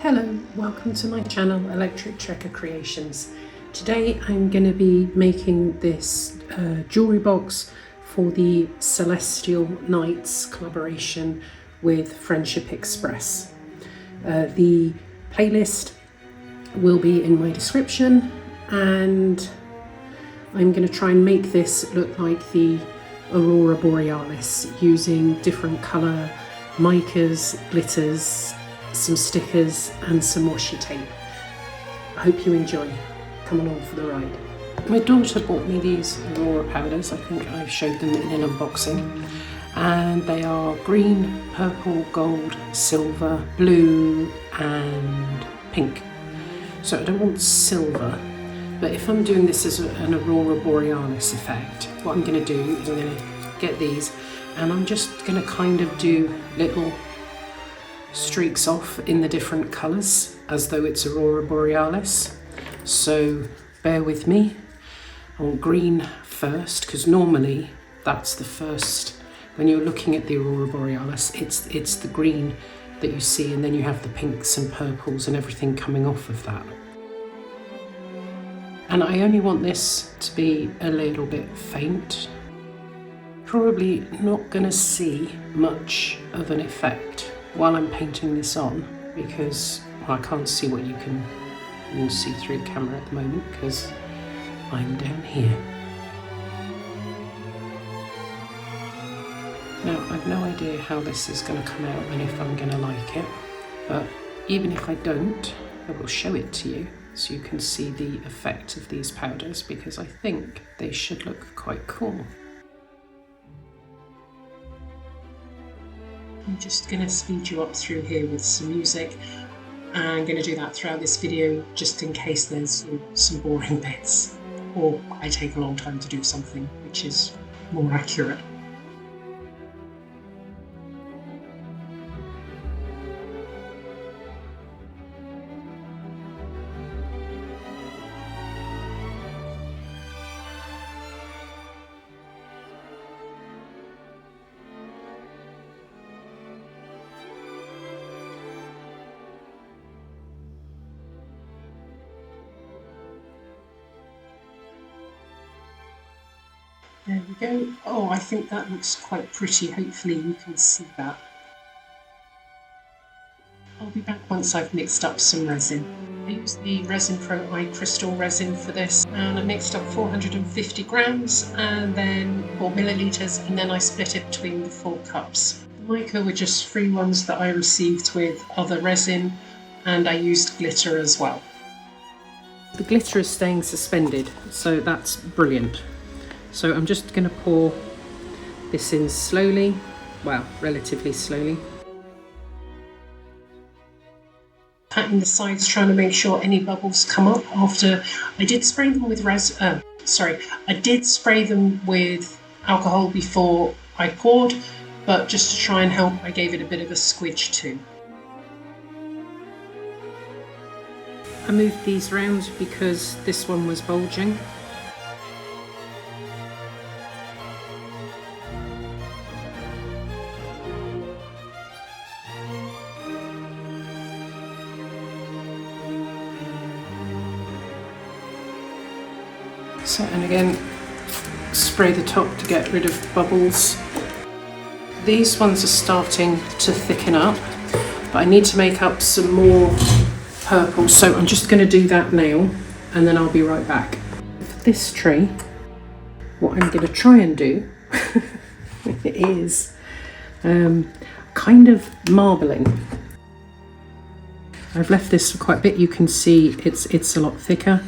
Hello, welcome to my channel Electric Checker Creations. Today I'm going to be making this jewellery box for the Celestial Nights collaboration with Friendship Express. The playlist will be in my description, and I'm going to try and make this look like the Aurora Borealis using different colour micas, glitters, some stickers and some washi tape. I hope you enjoy. Come along for the ride. My daughter bought me these Aurora powders. I think I showed them in an unboxing, and they are green, purple, gold, silver, blue and pink. So I don't want silver, but if I'm doing this as an Aurora Borealis effect, what I'm going to do is I'm going to get these and I'm just going to kind of do little streaks off in the different colours as though it's Aurora Borealis. So bear with me. I want green first, because normally that's the first, when you're looking at the Aurora Borealis, it's the green that you see, and then you have the pinks and purples and everything coming off of that. And I only want this to be a little bit faint. Probably not going to see much of an effect while I'm painting this on, because I can't see what you can see through the camera at the moment because I'm down here. Now I've no idea how this is going to come out and if I'm going to like it, but even if I don't, I will show it to you so you can see the effect of these powders, because I think they should look quite cool. I'm just going to speed you up through here with some music. I'm going to do that throughout this video just in case there's some boring bits, or I take a long time to do something which is more accurate. There we go. Oh, I think that looks quite pretty. Hopefully you can see that. I'll be back once I've mixed up some resin. I used the Resin Pro Eye Crystal resin for this, and I mixed up 450 grams and then 4 millilitres, and then I split it between the 4 cups. The mica were just free ones that I received with other resin, and I used glitter as well. The glitter is staying suspended, so that's brilliant. So I'm just going to pour this in slowly, well, relatively slowly. Patting the sides, trying to make sure any bubbles come up after I did spray them with I did spray them with alcohol before I poured, but just to try and help, I gave it a bit of a squidge too. I moved these round because this one was bulging. So, and again, spray the top to get rid of bubbles. These ones are starting to thicken up, but I need to make up some more purple, so I'm just going to do that now and then I'll be right back. For this tray, what I'm going to try and do is kind of marbling. I've left this for quite a bit. You can see it's a lot thicker.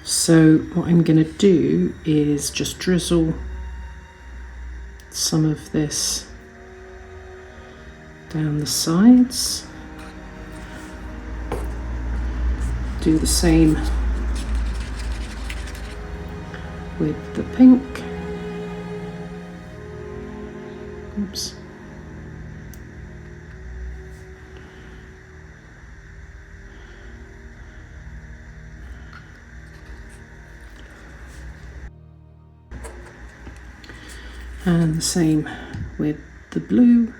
So what I'm going to do is just drizzle some of this down the sides. Do the same with the pink. Oops. And the same with the blue.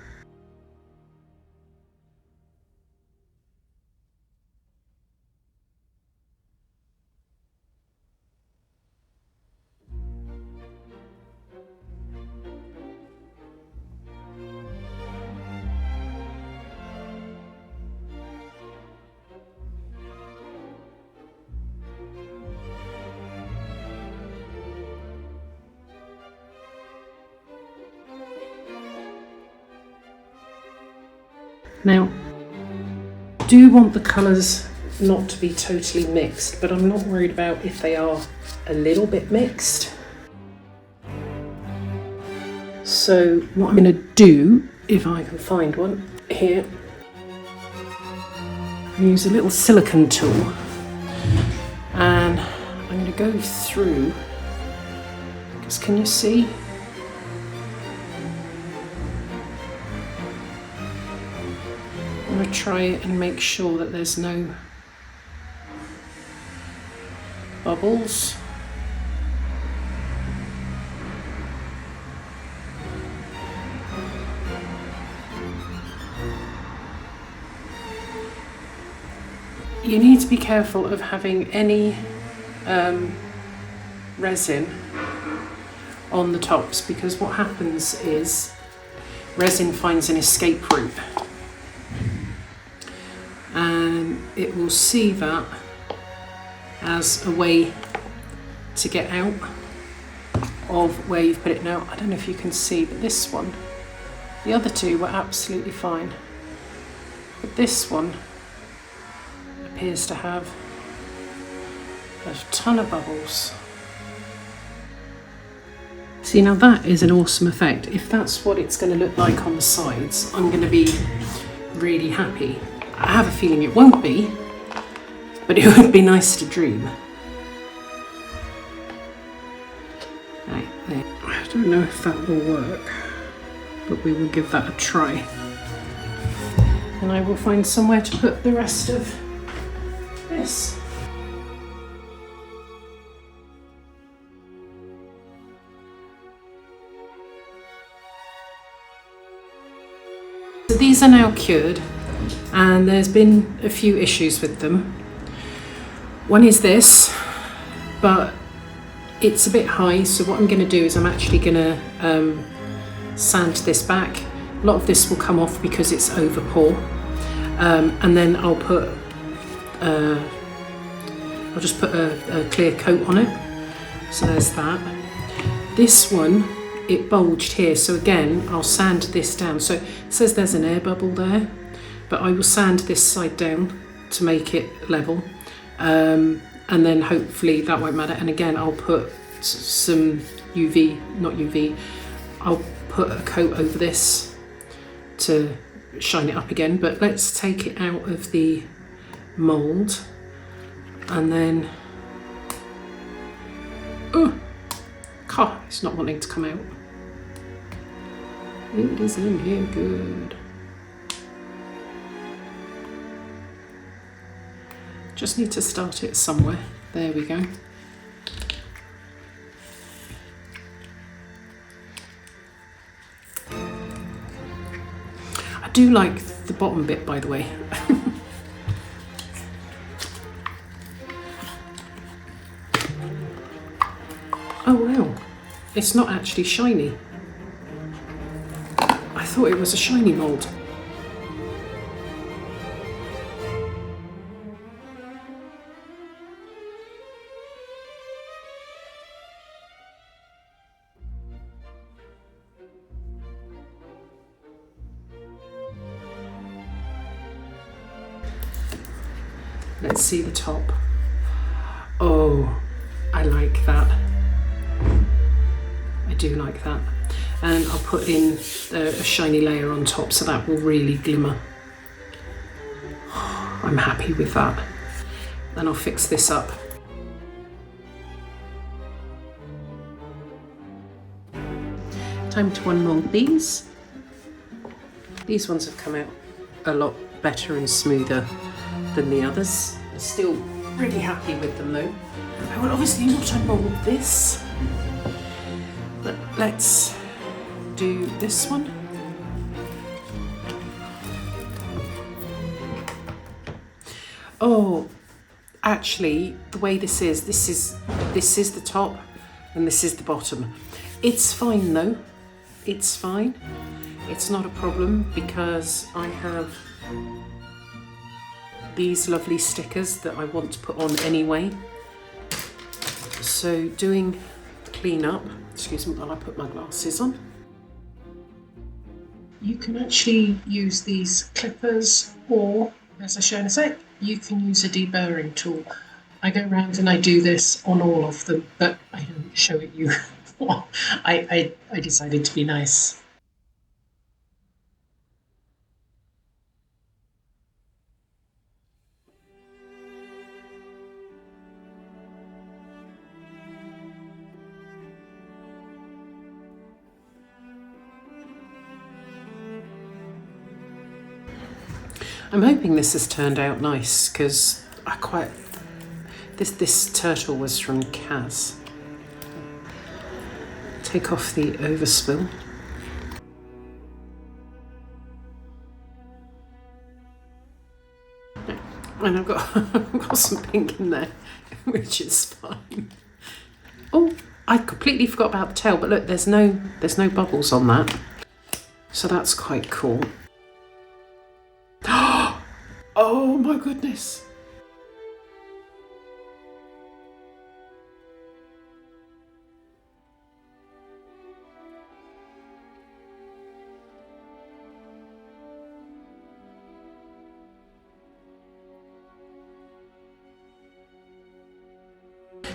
Now, I do want the colours not to be totally mixed, but I'm not worried about if they are a little bit mixed. So what I'm going to do, if I can find one here, use a little silicone tool, and I'm going to go through, because can you see? I'm going to try it and make sure that there's no bubbles. You need to be careful of having any resin on the tops, because what happens is resin finds an escape route and it will see that as a way to get out of where you've put it. Now, I don't know if you can see, but this one, the other two were absolutely fine, but this one appears to have a ton of bubbles. See, now that is an awesome effect. If that's what it's going to look like on the sides, I'm going to be really happy. I have a feeling it won't be, but it would be nice to dream. Right, there. I don't know if that will work, but we will give that a try. And I will find somewhere to put the rest of this. So these are now cured, and there's been a few issues with them. One is this, but it's a bit high, so what I'm going to do is I'm actually going to sand this back. A lot of this will come off because it's over pour, and then I'll just put a clear coat on it. So there's that. This one, it bulged here, so again I'll sand this down. So it says there's an air bubble there, but I will sand this side down to make it level, and then hopefully that won't matter. And again, I'll put some I'll put a coat over this to shine it up again. But let's take it out of the mould, and then it's not wanting to come out. It is in here good. Just need to start it somewhere. There we go. I do like the bottom bit, by the way. Oh wow, it's not actually shiny. I thought it was a shiny mould. Let's see the top. Oh, I like that. I do like that. And I'll put in a shiny layer on top, so that will really glimmer. I'm happy with that. Then I'll fix this up. Time to unmold these. These ones have come out a lot better and smoother than the others. I'm still really happy with them though. I will obviously not unmold this, but let's do this one. Oh, actually, the way this is the top and this is the bottom. It's fine though. It's fine. It's not a problem because I have these lovely stickers that I want to put on anyway. So doing clean up, excuse me while I put my glasses on. You can actually use these clippers, or as I show in a sec, you can use a deburring tool. I go around and I do this on all of them, but I don't show it you. I decided to be nice. I'm hoping this has turned out nice because I quite this turtle was from Kaz. Take off the overspill. And I've got some pink in there, which is fine. Oh, I completely forgot about the tail, but look, there's no bubbles on that, so that's quite cool. Oh my goodness!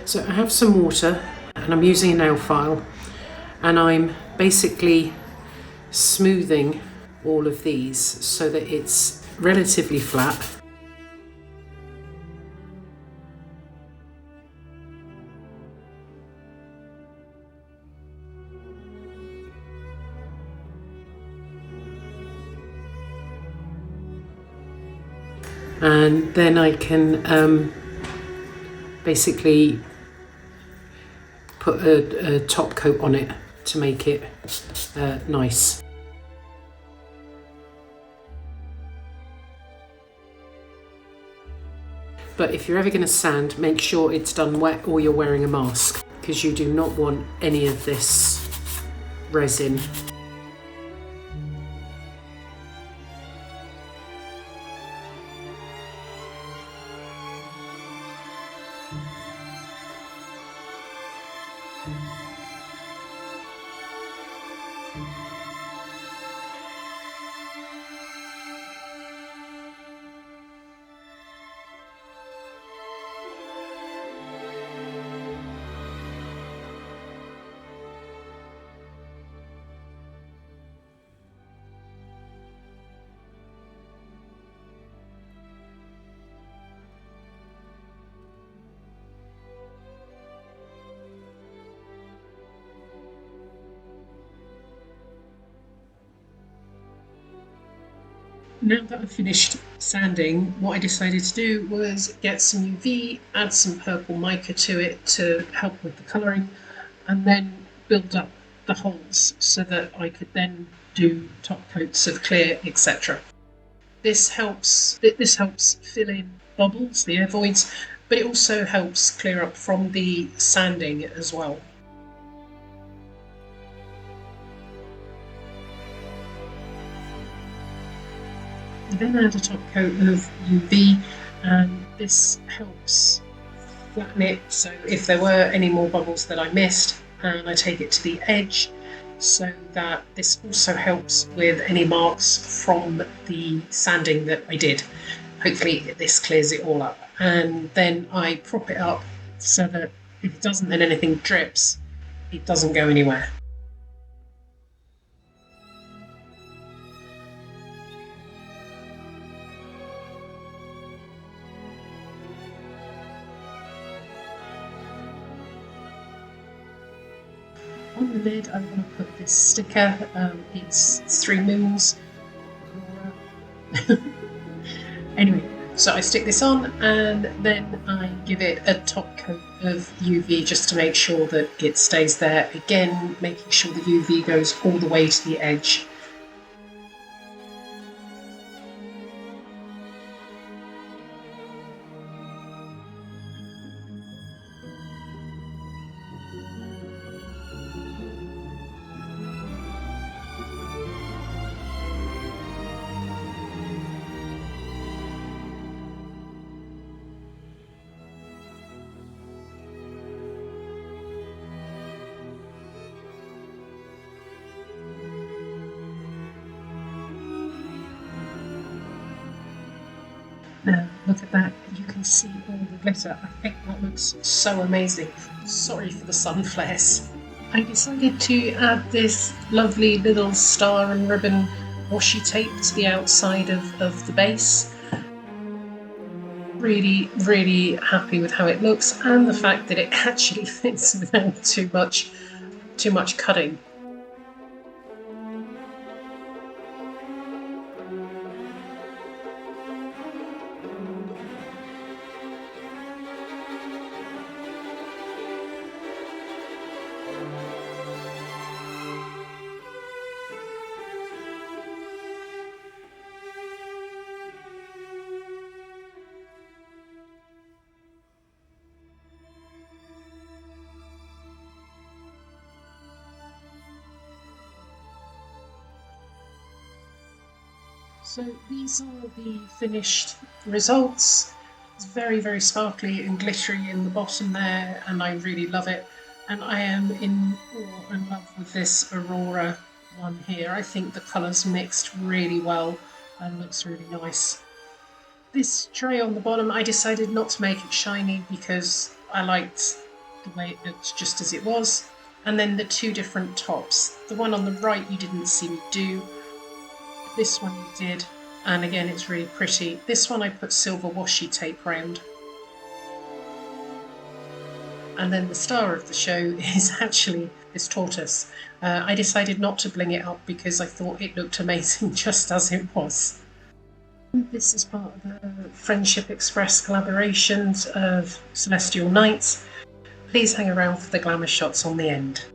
So I have some water and I'm using a nail file and I'm basically smoothing all of these so that it's relatively flat. And then I can basically put a top coat on it to make it nice. But if you're ever going to sand, make sure it's done wet or you're wearing a mask, because you do not want any of this resin. Now that I've finished sanding, what I decided to do was get some UV, add some purple mica to it to help with the colouring, and then build up the holes so that I could then do top coats of clear, etc. This helps fill in bubbles, the air voids, but it also helps clear up from the sanding as well. I then add a top coat of UV, and this helps flatten it, so if there were any more bubbles that I missed, and I take it to the edge, so that this also helps with any marks from the sanding that I did. Hopefully this clears it all up, and then I prop it up so that if it doesn't and anything drips, it doesn't go anywhere. On the lid, I'm going to put this sticker. It's 3 mils. Anyway, so I stick this on and then I give it a top coat of UV just to make sure that it stays there. Again, making sure the UV goes all the way to the edge. Now look at that, you can see all the glitter. I think that looks so amazing. Sorry for the sun flares. I decided to add this lovely little star and ribbon washi tape to the outside of the base. Really happy with how it looks and the fact that it actually fits without too much cutting. So these are the finished results. It's very sparkly and glittery in the bottom there, and I really love it. And I am in awe and love with this Aurora one here. I think the colours mixed really well and looks really nice. This tray on the bottom, I decided not to make it shiny because I liked the way it looked just as it was. And then the two different tops. The one on the right you didn't see me do. This one you did, and again it's really pretty. This one I put silver washi tape round. And then the star of the show is actually this tortoise. I decided not to bling it up because I thought it looked amazing just as it was. This is part of the Friendship Express collaborations of Celestial Nights. Please hang around for the glamour shots on the end.